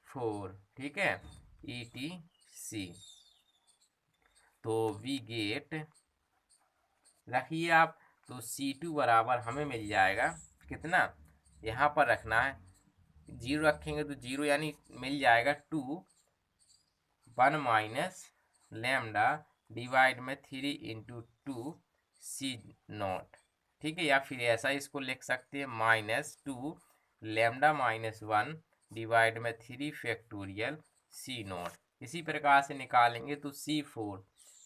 4। ठीक है, ETC। तो वी गेट रखिए आप, तो C2 बराबर हमें मिल जाएगा कितना, यहाँ पर रखना है 0 रखेंगे तो 0 यानी मिल जाएगा 2 1 माइनस लेमडा डिवाइड में 3 इंटू 2 C0। ठीक है, या फिर ऐसा इसको लिख सकते हैं -2 लेमडा माइनस 1 डिवाइड में 3 फैक्टोरियल C0। इसी प्रकार से निकालेंगे तो C4,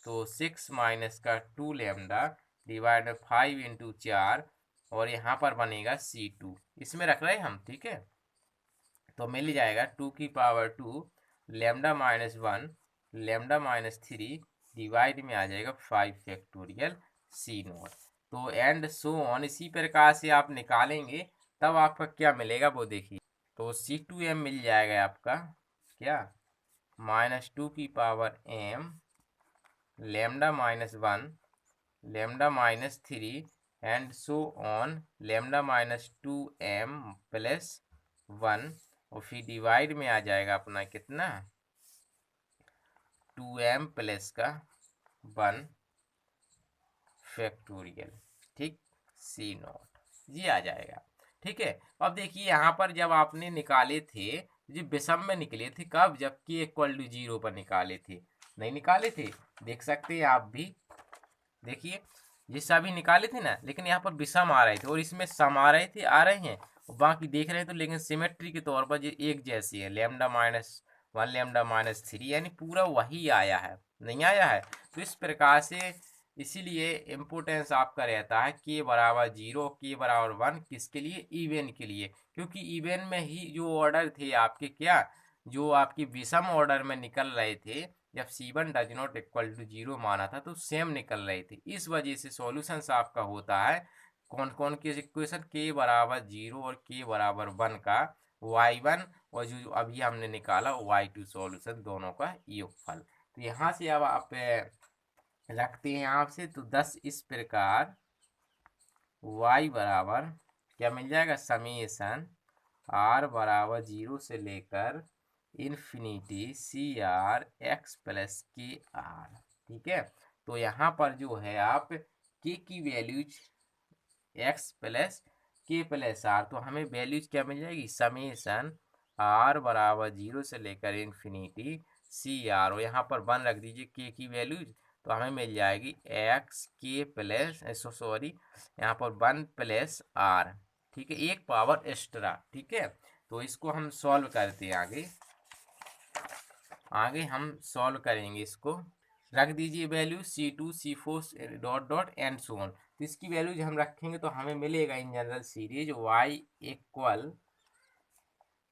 तो 6 माइनस का 2 लेमडा डिवाइड में 5 इंटू 4, और यहाँ पर बनेगा C2, इसमें रख रहे हैं हम। ठीक है, तो मिल जाएगा 2 की power 2 lambda minus 1 lambda minus 3 divide में आ जाएगा 5 फैक्टोरियल C0। तो एंड सो ऑन, इसी प्रकार से आप निकालेंगे, तब आपका क्या मिलेगा वो देखिए। तो C2m मिल जाएगा आपका क्या, -2 की power m lambda minus 1 lambda minus 3 and so on lambda minus 2m plus 1, और फिर डिवाइड में आ जाएगा अपना कितना, 2m प्लस का 1 फैक्टोरियल। ठीक, C0 ये आ जाएगा। ठीक है, अब देखिए यहाँ पर जब आपने निकाले थे, तो ये विषम में निकले थे कब, जब k इक्वल टू 0 पर निकाले थे, नहीं निकाले थे, देख सकते हैं आप भी, देखिए ये सभी निकाले थे ना, लेकिन यहाँ पर विषम आ रहे थे और इसमें सम आ रहे थे, आ रहे हैं, और बाकी देख रहे हैं तो, लेकिन सिमेट्री के तौर पर ये एक जैसी है, λ-1 λ-3, यानी पूरा वही आया है, नहीं आया है। तो इस प्रकार से इसीलिए इम्पोर्टेंस आपका रहता है k बराबर 0, k बराबर 1, किसके लिए, इवेन के लिए, क्योंकि इवेन में ही जो ऑर्डर थे आपके, क्या जो आपकी विषम ऑर्डर में निकल रहे थे, जब C1 does not equal to 0 माना था तो सेम निकल रहे थे, इस वजह से सॉल्यूशंस आपका होता है कौन कौन की इक्वेशन, k बराबर 0 और k बराबर 1 का y1 और जो अभी हमने निकाला y2 सॉल्यूशन, दोनों का योगफल। तो यहाँ से अब आप रखते हैं आपसे, तो 10 इस प्रकार y बराबर क्या मिल जाएगा, समेशन r बराबर 0 से लेकर infinity CR x plus KR, ठीक है। तो यहाँ पर जो है आप k की values x plus k plus r, तो हमें वैल्यूज क्या मिल जाएगी, समेशन r बराबर 0 से लेकर इन्फिनिटी CR, और यहाँ पर 1 रख दीजिए k की वैल्यूज, तो हमें मिल जाएगी x k प्लस सॉरी यहाँ पर 1 प्लस r, ठीक है, एक पावर एक्स्ट्रा, ठीक है। तो इसको हम सॉल्व करते हैं, आगे हम सॉल्व करेंगे, इसको रख दीजिए value C2 C4 dot dot and so on. तो इसकी वैल्यू हम रखेंगे तो हमें मिलेगा in general series y equal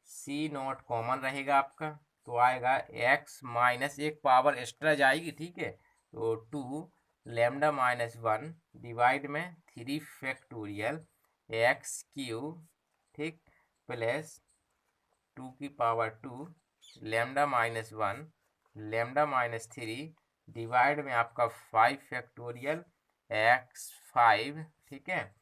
C0 common रहेगा आपका, तो आएगा x माइनस एक पावर एक्स्ट्रा जाएगी, ठीक है, तो 2 λ-1 डिवाइड में 3 फैक्टोरियल x क्यूब, ठीक, प्लस 2 की पावर 2 λ-1 λ-3 डिवाइड में आपका 5 फैक्टोरियल x5, ठीक है,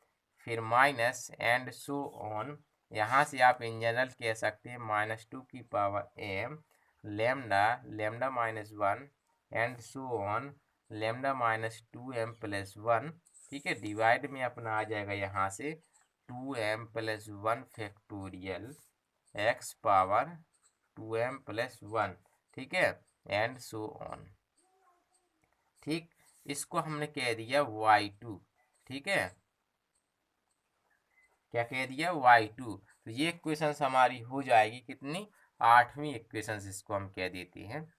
फिर माइनस एंड सो ऑन, यहाँ से आप इन जनरल कह सकते हैं -2 की power m λ-1 and so on λ-2m plus 1, ठीक है, डिवाइड में अपना आ जाएगा यहाँ से 2m plus 1 factorial x power 2m plus 1, ठीक है, एंड सो ऑन, ठीक। इसको हमने कह दिया y2, ठीक है, क्या कह दिया, y2। तो ये इक्वेशन हमारी हो जाएगी कितनी, 8वीं इक्वेशन, इसको हम कह देते हैं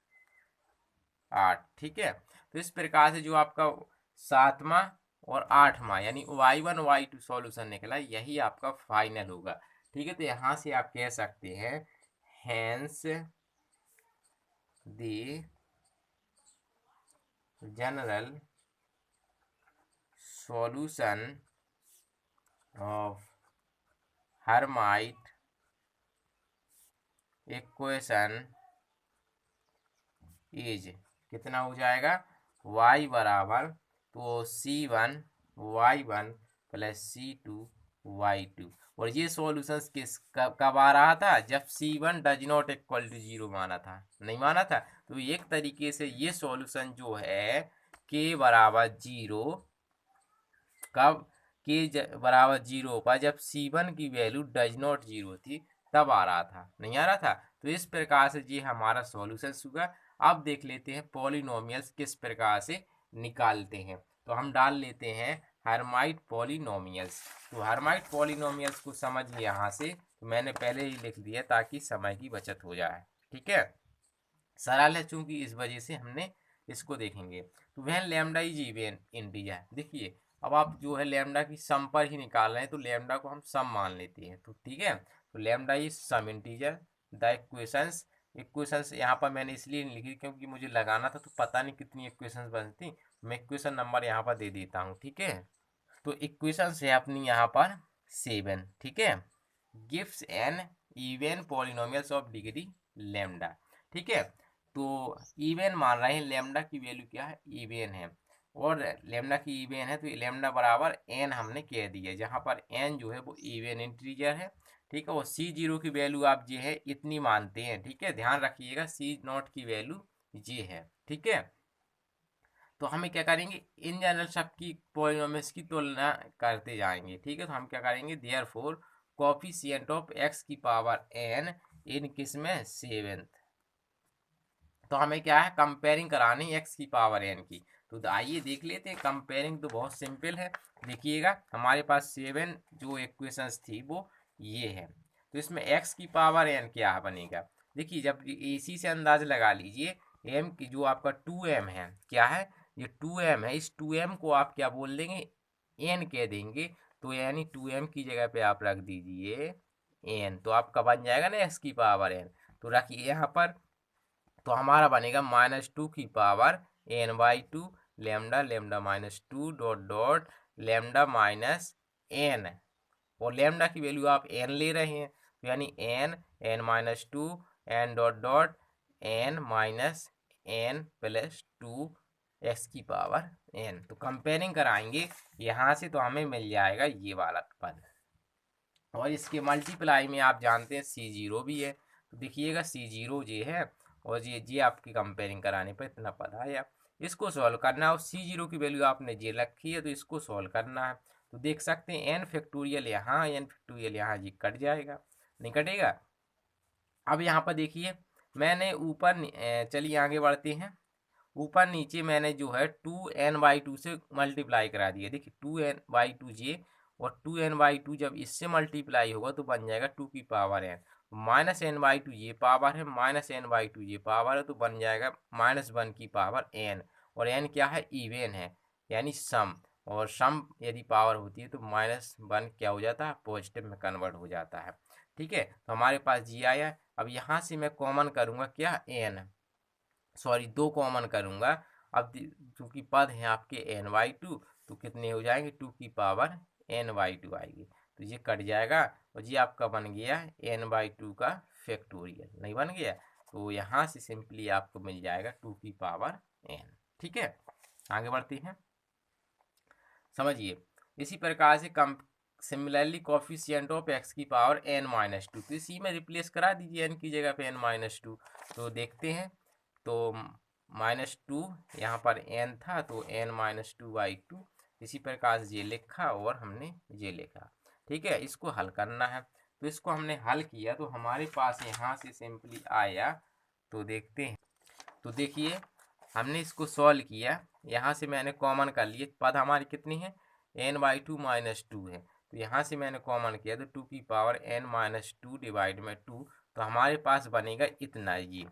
8, ठीक है। तो इस प्रकार से जो आपका 7वां और 8वां यानी y1 y2 सॉल्यूशन निकला, यही आपका फाइनल होगा, ठीक है। तो यहाँ से आप कह सकते हैं hence the general solution of Hermite equation is, कितना हो जाएगा, y बराबर, तो C1 y1 plus C2 y2, और ये सॉल्यूशंस कब आ रहा था, जब C1 does not equal to 0 माना था, नहीं माना था। तो एक तरीके से ये सॉल्यूशन जो है k बराबर 0, कब, k बराबर 0 पर जब C1 की वैल्यू डज नॉट 0 थी, तब आ रहा था, नहीं आ रहा था। तो इस प्रकार से ये हमारा सॉल्यूशन हुआ। अब देख लेते हैं पॉलिनोमियल्स किस प्रकार से निकालते हैं, तो हम डाल लेते हैं हर्माइट पॉलिनोमियल्स। तो हर्माइट पॉलिनोमियल्स को समझिए, यहाँ से तो मैंने पहले ही लिख दिया ताकि समय की बचत हो जाए, ठीक है, सरल है चूंकि, इस वजह से हमने इसको देखेंगे। तो वह लैम्डा इज इवन इंटीजर, देखिए अब आप जो है लैम्डा की सम पर ही निकाल रहे हैं, तो लैम्डा को हम सम मान लेते हैं, तो ठीक है। तो lambda is some integer, the equations यहाँ पर मैंने इसलिए नहीं लिखी क्योंकि मुझे लगाना था, तो पता नहीं कितनी इक्वेशंस बनती, मैं इक्वेशन नंबर यहाँ पर दे देता हूँ, ठीक है। तो इक्वेशंस है अपनी यहाँ पर 7, ठीक है, gives an even polynomials of degree lambda, ठीक है। तो इवन मान रहे हैं, लैम्डा की वैल्यू क्या है, इवन है, और लैम्डा की इवन है, तो लैम्डा बराबर एन हमने कह दिया, जहाँ पर एन जो है वो इवन इंटीजर है, ठीक है। और C0 की वैल्यू आप ये है इतनी मानते हैं, ठीक है, ध्यान रखिएगा C0 की वैल्यू ये है, ठीक है। तो हमें क्या करेंगे, इन जनरल सबकी पॉलिनोमियल्स की तुलना करते जाएंगे, ठीक है। तो हम क्या करेंगे, देयरफॉर कोएफिशिएंट ऑफ x की पावर n इन किस में, सेवेंथ। तो हमें क्या है, कंपेयरिंग करानी एक्स की पावर एन की। तो आइए देख लेते हैं। कंपेयरिंग तो बहुत सिंपल है। देखिएगा हमारे पास 7 जो इक्वेशंस थी वो ये है। तो इसमें एक्स की पावर एन क्या बनेगा, देखिए जब इसी से अंदाज लगा लीजिए। एम की जो आपका 2m है, क्या है ये 2m है, इस 2m को आप क्या बोल देंगे, एन कह देंगे। तो यानी 2m की जगह पे आप रख दीजिए एन, तो आपका बन जाएगा ना एक्स की पावर एन। तो रखिए यहाँ पर, तो हमारा बनेगा -2 की power n/2 lambda lambda -2 dot dot lambda minus N, और लेमडा की वैल्यू आप एन ले रहे हैं, तो यानी n/2 n dot dot n minus n plus 2 X की पावर n। तो कंपेयरिंग कराएंगे यहाँ से, तो हमें मिल जाएगा ये वाला पद। और इसके मल्टीप्लाई में आप जानते हैं C0 भी है। तो देखिएगा C0 ये है, और ये आपकी कंपेयरिंग कराने पर इतना पद आया। इसको सॉल्व करना है, और C0 की वैल्यू आपने ये रखी है, तो इसको सॉल्व करना है। तो देख सकते हैं n फैक्टोरियल यहाँ, n फैक्टोरियल यहाँ, ये कट जाएगा, नहीं कटेगा। अब यहाँ पर देखिए मैंने ऊपर, चलिए आगे बढ़ते हैं। ऊपर नीचे मैंने जो है 2n/2 से मल्टीप्लाई करा दिया। देखिए 2n/2 ये, और 2n/2 जब इससे मल्टीप्लाई होगा तो बन जाएगा 2 की पावर n, -n/2 ये पावर है, -n/2 ये पावर है, तो बन जाएगा -1 की पावर n। और n क्या है, इवन है, यानी सम। और सम यदि पावर होती है तो -1 क्या हो जाता है, पॉजिटिव में कन्वर्ट हो जाता है। ठीक है, तो हमारे पास जी आया। अब यहाँ से मैं कॉमन करूँगा क्या, n, सॉरी 2 कॉमन करूँगा। अब चूंकि पद हैं आपके n/2, तो कितने हो जाएंगे, 2 की पावर n/2 आएगी, तो ये कट जाएगा, और ये आपका बन गया n/2 का फैक्टोरियल, नहीं बन गया। तो यहाँ से सिंपली आपको मिल जाएगा 2 की पावर n। ठीक है, आगे बढ़ते हैं, समझिए। इसी प्रकार से कम सिमिलरली कॉफिशिएंट ऑफ एक्स की पावर n-2, तो इसी में रिप्लेस करा दीजिए n की जगह पे n-2। तो देखते हैं, तो -2 यहाँ पर n था, तो n-2/2, इसी प्रकार से ये लिखा और हमने ये लिखा। ठीक है, इसको हल करना है। तो इसको हमने हल किया, तो हमारे पास यहाँ से सिंपली आया। तो देखते हैं, तो देखिए हमने इसको सॉल्व किया, यहाँ से मैंने कॉमन कर लिए, पद हमारी कितनी है, n/2 -2 है। तो यहाँ से मैंने कॉमन किया, तो 2 की पावर n-2 डिवाइड में 2, तो हमारे पास बनेगा इतना ये।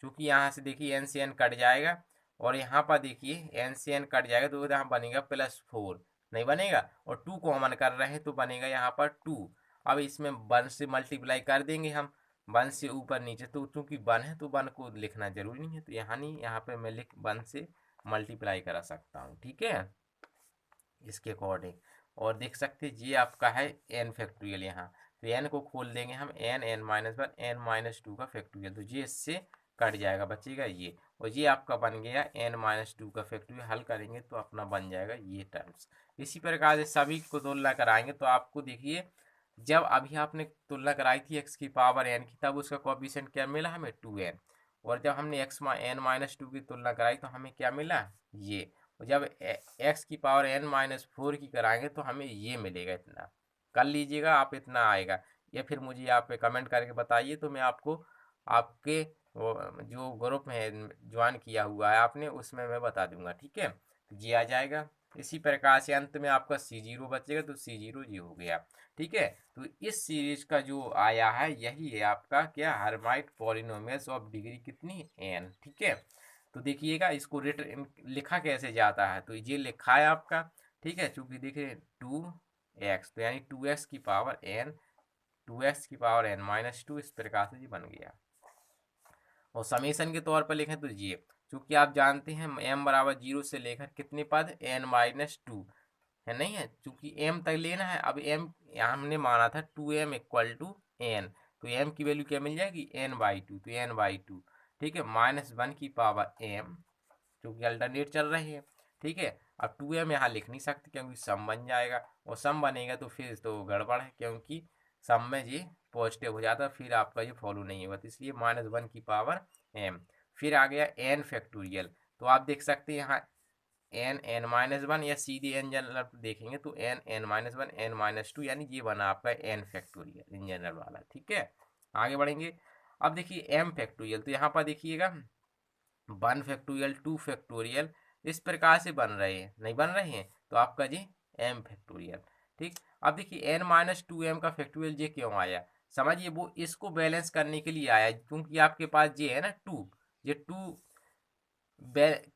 क्योंकि यहाँ से देखिए n से n कट जाएगा, और यहाँ पर देखिए n से n कट जाएगा, तो यहाँ बनेगा +4, नहीं बनेगा। और 2 कॉमन कर रहे हैं, तो बनेगा यहाँ पर 2। अब इसमें 1 से मल्टीप्लाई कर देंगे हम, 1 से ऊपर नीचे, तो चूंकि 1 है तो 1 को लिखना जरूरी नहीं है, तो यहाँ नहीं, यहाँ पे मैं 1 से मल्टीप्लाई करा सकता हूँ। ठीक है, इसके अकॉर्डिंग। और देख सकते हैं ये आपका है n फैक्टोरियल यहाँ, तो n को खोल देंगे हम, n-1 n-2 का फैक्टोरियल, तो ये इससे कट जाएगा, बचेगा ये। और ये आपका बन गया n-2 का फैक्टोरियल। हल करेंगे तो अपना बन जाएगा ये टर्म्स। इसी प्रकार से सभी को तुलना कराएंगे, तो आपको देखिए जब अभी आपने तुलना कराई थी एक्स की पावर n की, तब उसका कोएफिशिएंट क्या मिला हमें, 2n। और जब हमने n-2 की तुलना कराई, तो हमें क्या मिला, ये। और जब एक्स की पावर n-4 की कराएंगे, तो हमें ये मिलेगा, इतना कर लीजिएगा आप, इतना आएगा। या फिर मुझे आप कमेंट करके बताइए, तो मैं आपको आपके जो ग्रुप में ज्वाइन किया हुआ है आपने, उसमें मैं बता दूंगा। ठीक है, तो ये आ जाएगा। इसी प्रकार से अंत में आपका C0 बचेगा, तो C0 ये हो गया। ठीक है, तो इस सीरीज का जो आया है, यही है आपका क्या, हर्माइट पॉलिनोमियल्स ऑफ डिग्री कितनी, n। ठीक है, तो देखिएगा इसको लिखा कैसे जाता है, तो ये लिखा है आपका। ठीक है, चूंकि देखिए 2x, तो यानी 2x की पावर n, 2x की पावर n-2, इस प्रकार से ये बन गया। और समेशन के तौर पर लिखें तो ये, चूंकि आप जानते हैं m बराबर 0 से लेकर कितने पद, n-2 है, नहीं है, चूंकि m तक लेना है। अब m यहाँ हमने माना था 2m = n, तो m की वैल्यू क्या मिल जाएगी, n/2, तो n/2। ठीक है, -1 की पावर m, क्योंकि अल्टरनेट चल रहे हैं। ठीक है, अब 2m यहाँ लिख नहीं सकते, क्योंकि सम बन जाएगा, और सम बनेगा तो फिर तो गड़बड़ है, क्योंकि सम में ये पॉजिटिव हो जाता है, फिर आपका ये फॉलो नहीं होगा, तो इसलिए -1 की पावर m। फिर आ गया n फैक्टोरियल, तो आप देख सकते हैं यहाँ n-1, या सीधे n जनरल देखेंगे तो n-1 n-2, यानी ये बना आपका n फैक्टोरियल इन जनरल वाला। ठीक है, आगे बढ़ेंगे। अब देखिए एम फैक्टोरियल, तो यहाँ पर देखिएगा 1 फैक्टोरियल 2 फैक्टोरियल इस प्रकार से बन रहे हैं, नहीं बन रहे हैं, तो आपका जी एम फैक्टोरियल। ठीक, अब देखिए एन माइनस टू एम का फैक्टोरियल ये क्यों आया, समझिए वो इसको बैलेंस करने के लिए आया, क्योंकि आपके पास ये है ना टू, ये टू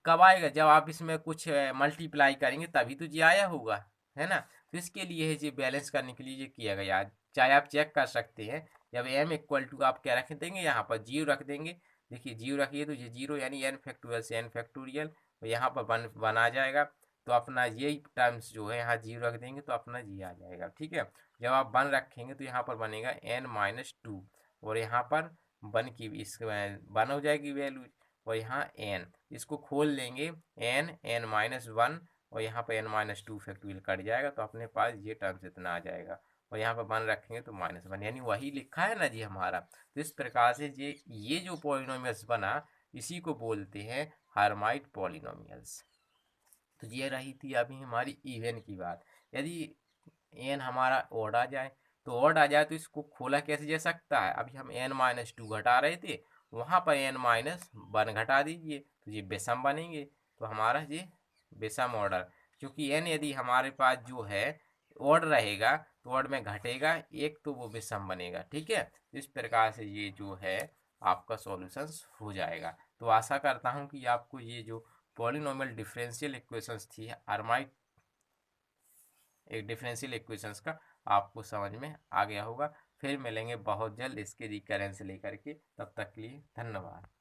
कब आएगा, जब आप इसमें कुछ मल्टीप्लाई करेंगे तभी तो जी आया होगा, है ना। तो इसके लिए है जी बैलेंस करने के लिए ये किया गया। चाहे आप चेक कर सकते हैं, जब एम इक्वल टू आप क्या रख देंगे, यहाँ पर जीरो रख देंगे, देखिए जीरो रखिए तो ये जीरो यानी एन फैक्टोरियल से एन फैक्टोरियल, और यहाँ पर वन आ जाएगा, तो अपना यही टर्म्स जो है यहाँ जीरो रख देंगे तो अपना जी आ जाएगा। ठीक है, जब आप वन रखेंगे तो यहाँ पर बनेगा एन माइनस टू, और यहाँ पर वन की इस वन हो जाएगी वैल्यू, और यहाँ एन, इसको खोल लेंगे एन एन माइनस वन, और यहाँ पर N minus two factorial cut जाएगा, तो अपने पास ये टर्म्स इतना आ जाएगा, और यहाँ पर वन रखेंगे तो माइनस वन, यानी वही लिखा है ना जी हमारा। तो इस प्रकार से ये जो पॉलिनोमियल्स बना इसी को बोलते हैं हर्माइट पॉलिनोमियल्स। तो ये रही थी अभी हमारी इवन की बात। यदि एन हमारा ओड आ जाए, तो ओड आ जाए तो इसको खोला कैसे जा सकता है, अभी हम एन माइनस टू घटा रहे थे, वहाँ पर एन माइनस वन घटा दीजिए तो ये विषम बनेंगे, तो हमारा ये विषम ऑर्डर, क्योंकि एन यदि हमारे पास जो है ऑड रहेगा तो ऑड में घटेगा एक, तो वो विषम बनेगा। ठीक है, इस प्रकार से ये जो है आपका सॉल्यूशंस हो जाएगा। तो आशा करता हूँ कि आपको ये जो पॉलिनोमियल डिफरेंशियल इक्वेशंस थी हर्माइट एक डिफरेंशियल इक्वेशंस का, आपको समझ में आ गया होगा। फिर मिलेंगे बहुत जल्द इसके रिकरेंस लेकर के, तब तक के लिए धन्यवाद।